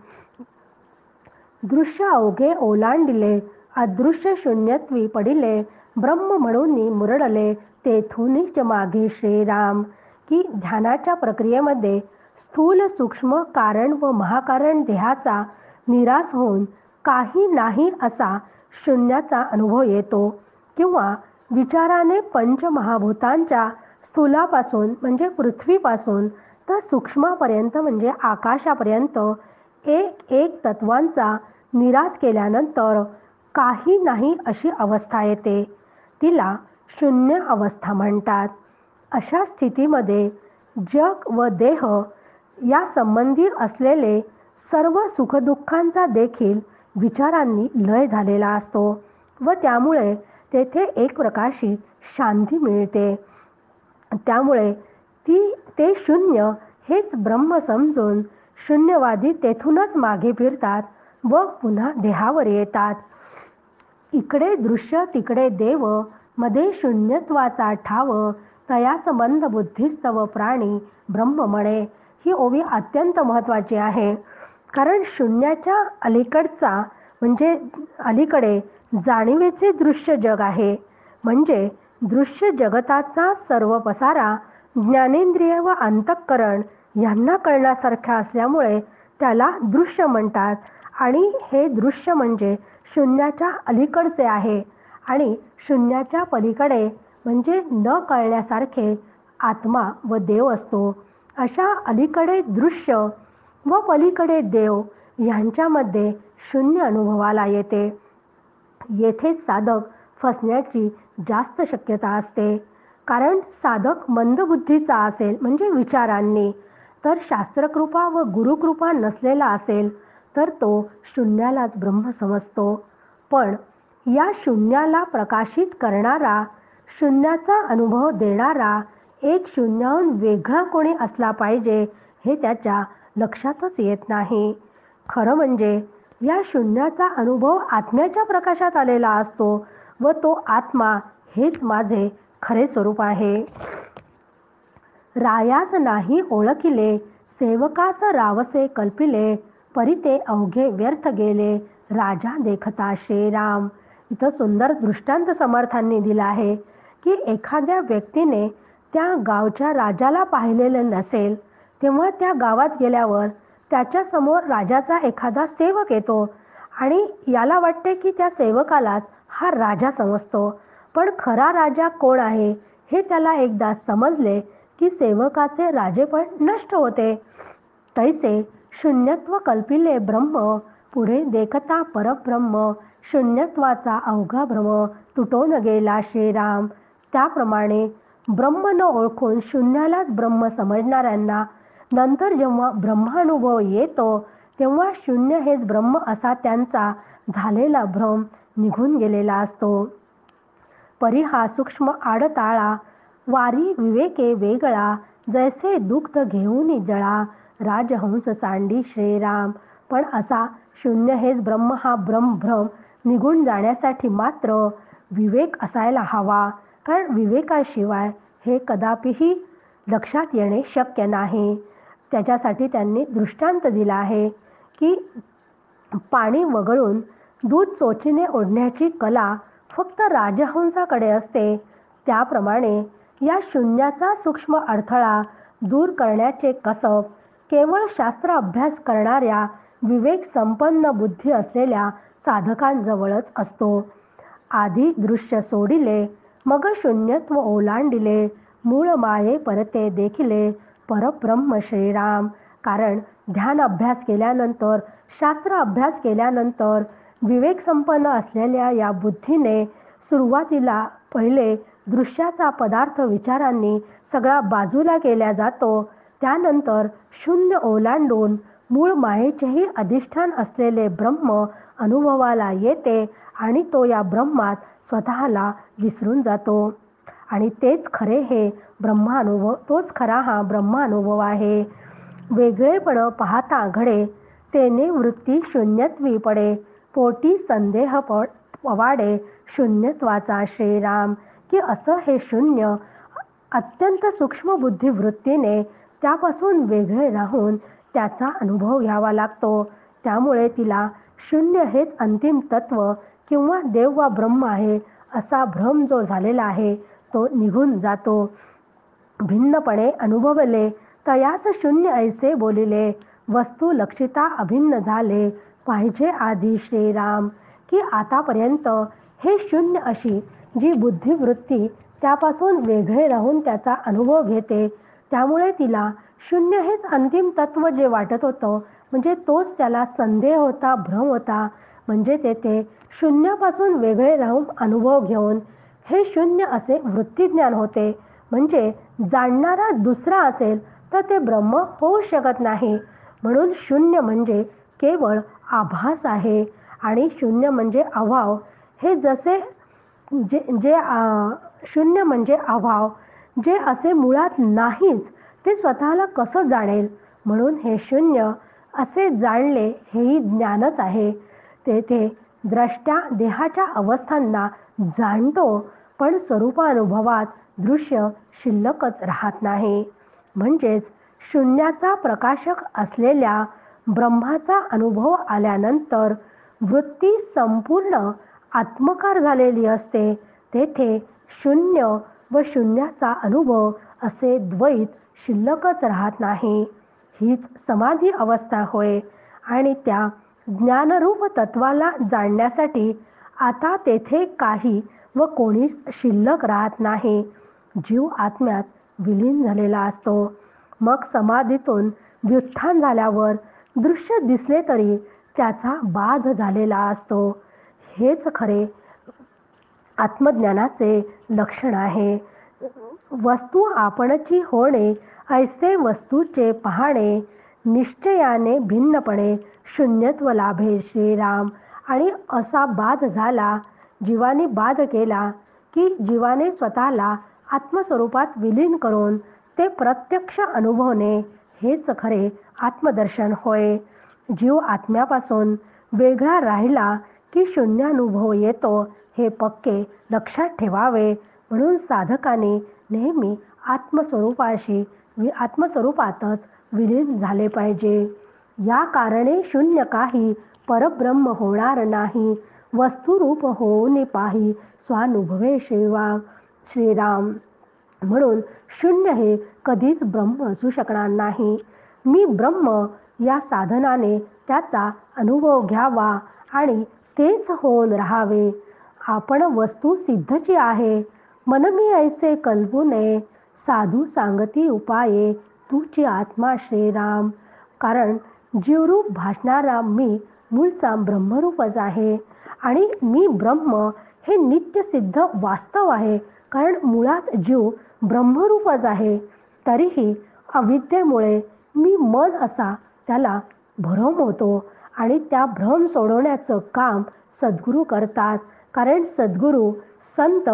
दृश्य अवघे ओलांडिले अदृश्य शून्यत्वी पडिले ब्रह्म म्हणून मुरडले तेथूनच मागे श्रीराम. की ध्यानाच्या प्रक्रियेमध्ये स्थूल सूक्ष्म कारण व महाकारण देहाचा निराश होऊन काही नाही असा शून्याचा अनुभव येतो. किंवा विचाराने पंचमहाभूतांच्या स्थूलापासून म्हणजे पृथ्वीपासून तर सूक्ष्मापर्यंत म्हणजे आकाशापर्यंत एक एक तत्वांचा निराश केल्यानंतर काही नाही अशी अवस्था येते. तिला शून्य अवस्था म्हणतात. अशा स्थितीमध्ये जग व देह या संबंधी असलेले सर्व सुखदुःखांचा देखील विचारांनी लय झालेला असतो व त्यामुळे तेथे एक प्रकारची शांती मिळते. त्यामुळे ते शून्य हेच ब्रह्म समजून शून्यवादी तेथूनच मागे फिरतात व पुन्हा देहावर येतात. इकडे दृश्य तिकडे देव मध्ये शून्यत्वाचा ठाव तया संबंध बुद्धिस्तव प्राणी ब्रह्म म्हणे. ही ओवी अत्यंत महत्त्वाची आहे, कारण शून्याच्या अलीकडचा म्हणजे अलीकडे जाणीवेचे दृश्य जग आहे. म्हणजे दृश्य जगताचा सर्व पसारा ज्ञानेंद्रिय व अंतःकरण यांना कळण्यासारखा असल्यामुळे त्याला दृश्य म्हणतात. आणि हे दृश्य म्हणजे शून्याच्या अलीकडचे आहे. आणि शून्याच्या पलीकडे म्हणजे न कळण्यासारखे आत्मा व देव असतो. अशा अलीकडे दृश्य व पलीकडे देव यांच्यामध्ये शून्य अनुभवाला येते. येथे साधक फसण्याची जास्त शक्यता असते, कारण साधक मंदबुद्धीचा असेल म्हणजे विचारांनी, तर शास्त्रकृपा व गुरुकृपा नसलेला असेल तर तो शून्यालाच ब्रह्म समजतो. पण या शून्याला प्रकाशित करणारा, शून्याचा अनुभव देणारा एक शून्याहून वेगळा कोणी असला पाहिजे हे त्याच्या लक्षातच येत नाही. खरं म्हणजे या शून्याचा अनुभव आत्म्याच्या प्रकाशात आलेला असतो व तो आत्मा हेच माझे खरे स्वरूप आहे. रायास नाही ओळखिले सेवकास रावसे कल्पिले परिते अवघे व्यर्थ गेले राजा देखता श्रीराम. इथं सुंदर दृष्टांत समर्थांनी दिला आहे की एखाद्या व्यक्तीने त्या गावच्या राजाला पाहिलेले नसेल, तेव्हा त्या गावात गेल्यावर त्याच्या समोर राजाचा एखादा सेवक येतो आणि याला वाटते की त्या सेवकालाच हा राजा समजतो. पण खरा राजा कोण आहे हे त्याला एकदा समजले की सेवकाचे राजेपण नष्ट होते. तैसे शून्यत्व कल्पिले ब्रह्म पुढे देखता परब्रह्म शून्यत्वाचा अवघा भ्रम तुटून गेला श्रीराम. त्याप्रमाणे ब्रह्म न ओळखून शून्यालाच ब्रह्म समजणाऱ्यांना नंतर जेव्हा ब्रह्मानुभव येतो तेव्हा शून्य हेच ब्रह्म असा त्यांचा झालेला भ्रम निघून गेलेला असतो. परी हा सूक्ष्म आडताळा वारी विवेके वेगळा जैसे दुग्ध घेऊन जळा राजहंस सांडी श्रीराम. पण असा शून्य हेच ब्रह्म हा भ्रम निघून जाण्यासाठी मात्र विवेक असायला हवा, कारण विवेकाशिवाय हे कदापिही लक्षात येणे शक्य नाही. त्याच्यासाठी त्यांनी दृष्टांत दिला आहे की पाणी वगळून दूध चोचीने ओढण्याची कला फक्त राजहंसाकडे असते. त्याप्रमाणे या शून्याचा सूक्ष्म अडथळा दूर करण्याचे कसब केवळ शास्त्र अभ्यास करणाऱ्या विवेक संपन्न बुद्धी असलेल्या साधकांजवळच असतो. आधी दृश्य सोडिले, मग शून्यत्व ओलांडिले, मूळ माये परते देखिले, परब्रह्म श्रीराम. कारण ध्यान अभ्यास केल्यानंतर, शास्त्र अभ्यास केल्यानंतर विवेक संपन्न असलेल्या या बुद्धीने सुरुवातीला पहिले दृश्याचा पदार्थ विचारांनी सगळा बाजूला केला जातो. त्यानंतर शून्य ओलांडून मूळ मायेचेही अधिष्ठान असलेले ब्रह्म अनुभवाला येते आणि तो या ब्रह्मात स्वतःला विसरून जातो. आणि तेच खरे हे ब्रह्मानुभव, तोच खरा हा ब्रह्मानुभव आहे. वेगळेपण पाहता घडे, तेने वृत्ती शून्यत्वी पडे, पोटी संदेह पवाडे, शून्यत्वाचा श्रीराम. की असं हे शून्य अत्यंत सूक्ष्म बुद्धिवृत्तीने त्यापासून वेगळे राहून त्याचा अनुभव घ्यावा लागतो. त्यामुळे तिला शून्य हेच अंतिम तत्व किंवा देव वा ब्रह्म आहे असा भ्रम जो झालेला आहे तो निघून जातो. भिन्नपणे अनुभवले तयाच शून्य ऐसे बोलिले, वस्तू लक्षिता अभिन्न झाले, पाहिजे आधी श्रीराम. की आतापर्यंत हे शून्य अशी जी बुद्धिवृत्ती त्यापासून वेगळे राहून त्याचा अनुभव घेते, त्यामुळे तिला शून्य हेच अंतिम तत्व जे वाटत होतं, म्हणजे तोच त्याला संदेह होता, भ्रम होता. म्हणजे तेथे शून्यापासून वेगळे राहून अनुभव घेऊन हे शून्य असे वृत्तीज्ञान होते. म्हणजे जाणणारा दुसरा असेल तर ते ब्रह्म होऊ शकत नाही. म्हणून शून्य म्हणजे केवळ आभास आहे. आणि शून्य म्हणजे अभाव. हे जसे शून्य म्हणजे अभाव, जे असे मुळात नाहीच ते स्वतःला कसं जाणेल. म्हणून हे शून्य असे जाणले हेही ज्ञानच आहे. तेथे द्रष्टा देहाच्या अवस्थांना जाणतो, पण स्वरूपानुभवात दृश्य शिल्लकच राहत नाही. म्हणजेच शून्याचा प्रकाशक असलेल्या ब्रह्माचा अनुभव आल्यानंतर वृत्ती संपूर्ण आत्मकार झालेली असते. तेथे शून्य व शून्याचा अनुभव असे द्वैत शिल्लकच राहत नाही. हीच समाधी अवस्था होय. आणि त्या ज्ञानरूप तत्वाला जाणण्यासाठी आता तेथे काही व कोणीच शिल्लक राहत नाही. जीव आत्म्यात विलीन झालेला असतो. मग समाधीतून व्युत्थान झाल्यावर दृश्य दिसले तरी त्याचा बाध झालेला असतो. हेच खरे आत्मज्ञानाचे लक्षण आहे. वस्तू आपणची होणे ऐसे वस्तूचे पाहणे, निश्चयाने भिन्नपणे शून्यत्व लाभे श्रीराम. आणि असा बाध झाला, जीवाने बाध केला की जीवाने स्वतःला आत्मस्वरूपात विलीन करून ते प्रत्यक्ष अनुभवणे हेच खरे आत्मदर्शन होय. जीव आत्म्यापासून वेगळा राहिला की शून्यानुभव येतो हे पक्के लक्षात ठेवावे. म्हणून साधकाने नेहमी आत्मस्वरूपातच विलीन झाले पाहिजे. या कारणे शून्य काही परब्रह्म होणार नाही, वस्तुरूप होऊन पाही स्वानुभवे श्रीराम. म्हणून शून्य हे कधीच ब्रह्म असू शकणार नाही. मी ब्रह्म या साधनाने त्याचा अनुभव घ्यावा आणि तेच होऊन राहावे. आपण वस्तू सिद्धची आहे, मन मी ऐसे कल्पू नये, साधू सांगती उपाये तुची आत्मा श्रीराम. कारण जीवरूप भासणारा मी मूळचा ब्रह्मरूपच आहे. आणि मी ब्रह्म हे नित्य सिद्ध वास्तव आहे. कारण मुळात जीव ब्रह्मरूपच आहे. तरीही अविद्येमुळे मी मन असा त्याला भ्रम होतो आणि त्या भ्रम सोडवण्याचं काम सद्गुरू करतात. कारण सद्गुरू संत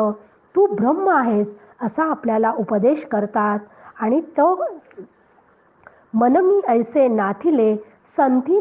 तू ब्रह्म आहेस असा आपल्याला उपदेश करतात. आणि तो मन मी ऐसे नाथिले, संती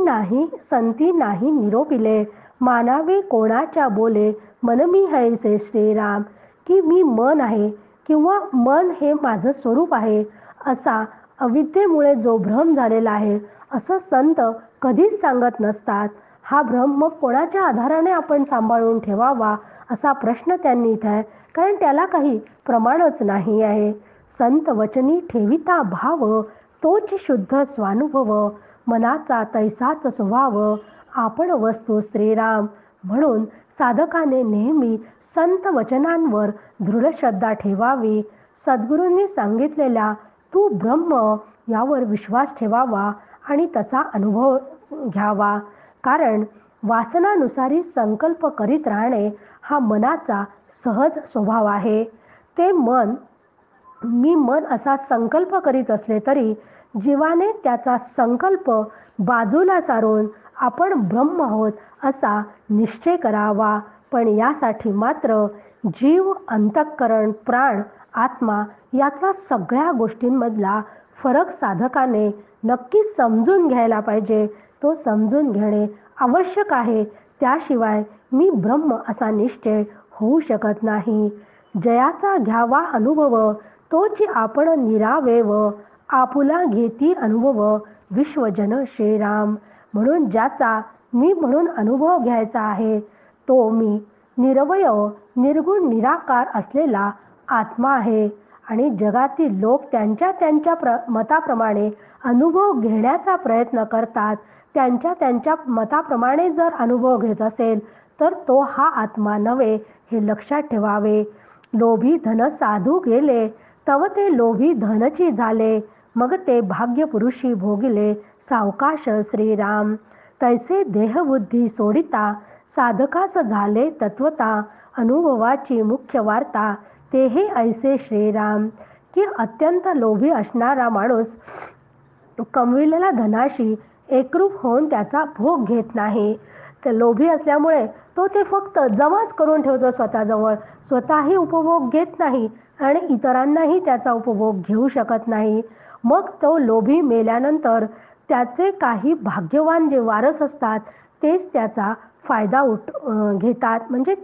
नाही निरोपिले, मानावे कोणाच्या बोले, मन मी ऐसे श्रीराम. की मी मन आहे किंवा मन हे माझं स्वरूप आहे असा अविद्येमुळे जो भ्रम झालेला आहे असं संत कधीच सांगत नसतात. हा भ्रम मग कोणाच्या आधाराने आपण सांभाळून ठेवावा असा प्रश्न त्यांनी इथे आहे, कारण त्याला काही प्रमाणच नाही आहे. संत वचनी ठेविता भाव तोच शुद्ध स्वानुभव, मनाचा तैसाच स्वभाव आपण वस्तू श्रीराम. म्हणून साधकाने नेहमी संत वचनांवर दृढ श्रद्धा ठेवावी. सद्गुरूंनी सांगितलेल्या तू ब्रह्म यावर विश्वास ठेवावा आणि तसा अनुभव घ्यावा. कारण वासनानुसारी संकल्प करीत राहणे हा मनाचा सहज स्वभाव आहे. ते मन मी मन असा संकल्प करीत असले तरी जीवाने त्याचा संकल्प बाजूला सारून आपण ब्रह्म आहोत असा निश्चय करावा. पण यासाठी मात्र जीव, अंतःकरण, प्राण, आत्मा यातला सगळ्या गोष्टींमधला फरक साधकाने नक्की समजून घ्यायला पाहिजे. तो समजून घेणे आवश्यक आहे. त्याशिवाय मी ब्रह्म असा निश्चय होऊ शकत नाही. जयाचा घ्यावा अनुभव तोची आपण निरावेव, आपुला घेती अनुभव विश्वजन श्रीराम. म्हणून ज्याचा मी म्हणून अनुभव घ्यायचा आहे तो मी निरवयव, निर्गुण, निराकार असलेला आत्मा आहे. आणि जगातील लोक त्यांच्या मताप्रमाणे अनुभव घेण्याचा प्रयत्न करतात. त्यांच्या मताप्रमाणे जर अनुभव घेत असेल तर तो हा आत्मा नव्हे हे लक्षात ठेवावे. लोभी धन साधू गेले तव ते लोभी धनची झाले, मग ते भाग्य पुरुषी भोगिले सावकाश श्रीराम. तैसे देहबुद्धी सोडिता साधकास झाले तत्वता, अनुभवाची मुख्य वार्ता ते हे ऐसे श्रीराम. की अत्यंत लोभी असणारा माणूस कमविलेल्या धनाशी एकरूप होऊन त्याचा भोग घेत नाही. तर लोभी असल्यामुळे तो ते फक्त जमाच करून ठेवतो स्वतःजवळ, स्वतःही उपभोग घेत नाही आणि इतरांनाही त्याचा उपभोग घेऊ शकत नाही. मग तो लोभी मेल्यानंतर त्याचे काही भाग्यवान जे वारस असतात तेच त्याचा फायदा घेतात, म्हणजे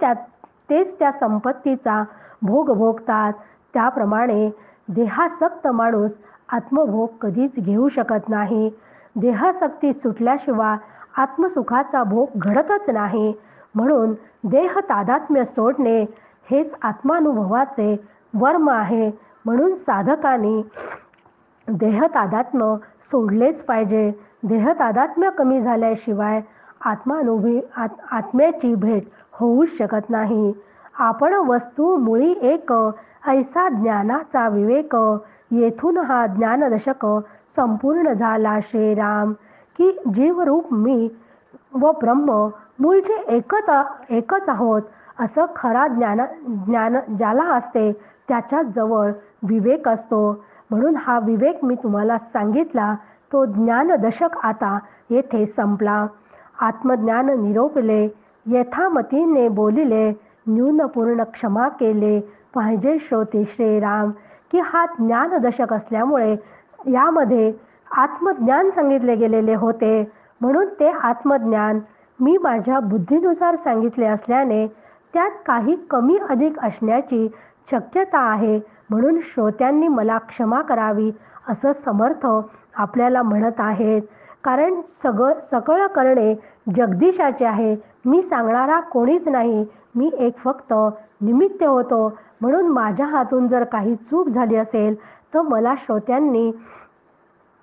तेच त्या संपत्तीचा भोग भोगतात. त्याप्रमाणे देहासक्त माणूस आत्मभोग कधीच घेऊ शकत नाही. देहासक्ती सुटल्याशिवाय आत्मसुखाचा भोग घडतच नाही. म्हणून देह तादात्म्य सोडणे हेच आत्मानुभवाचे वर्म आहे. म्हणून साधकांनी देह तादात्म्य सोडलेच पाहिजे. देह तादात्म्य कमी झाल्याशिवाय आत्म्याची भेट होऊ शकत नाही. आपण वस्तू मुळी एक ऐसा ज्ञानाचा विवेक, येथून हा ज्ञानदशक संपूर्ण झाला श्रीराम. की जीवरूप मी व ब्रह्म मूळचे एकच आहोत असं खरा ज्ञान ज्याला असते त्याच्या जवळ विवेक असतो. म्हणून हा विवेक मी तुम्हाला सांगितला तो ज्ञानदशक आता येथे संपला. आत्मज्ञान निरोपले यथामतीने बोलिले, न्यूनपूर्ण क्षमा केले पाहिजे श्रोते श्रीराम. की हा ज्ञानदशक असल्यामुळे यामध्ये आत्मज्ञान सांगितले गेलेले होते. म्हणून ते आत्मज्ञान मी माझ्या बुद्धीनुसार सांगितले असल्याने त्यात काही कमी अधिक असण्याची शक्यता आहे. म्हणून श्रोत्यांनी मला क्षमा करावी असं समर्थ आपल्याला म्हणत आहेत. कारण सगळं करणे जगदीशाचे आहे. मी सांगणारा कोणीच नाही, मी एक फक्त निमित्त होतो. म्हणून माझ्या हातून जर काही चूक झाली असेल तर मला श्रोत्यांनी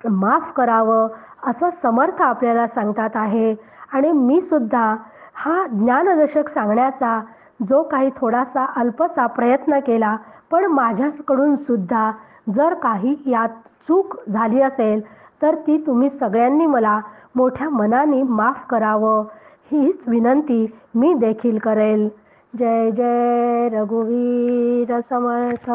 माफ करावं असं समर्थ आपल्याला सांगतात आहे. आणि मी सुद्धा हा ज्ञानदशक सांगण्याचा जो काही थोडासा अल्पसा प्रयत्न केला, पण माझ्याकडून सुद्धा जर काही यात चूक झाली असेल तर ती तुम्ही सगळ्यांनी मला मोठ्या मनाने माफ करावं हीच विनंती मी देखील करेल. जय जय रघुवीर समर्थ.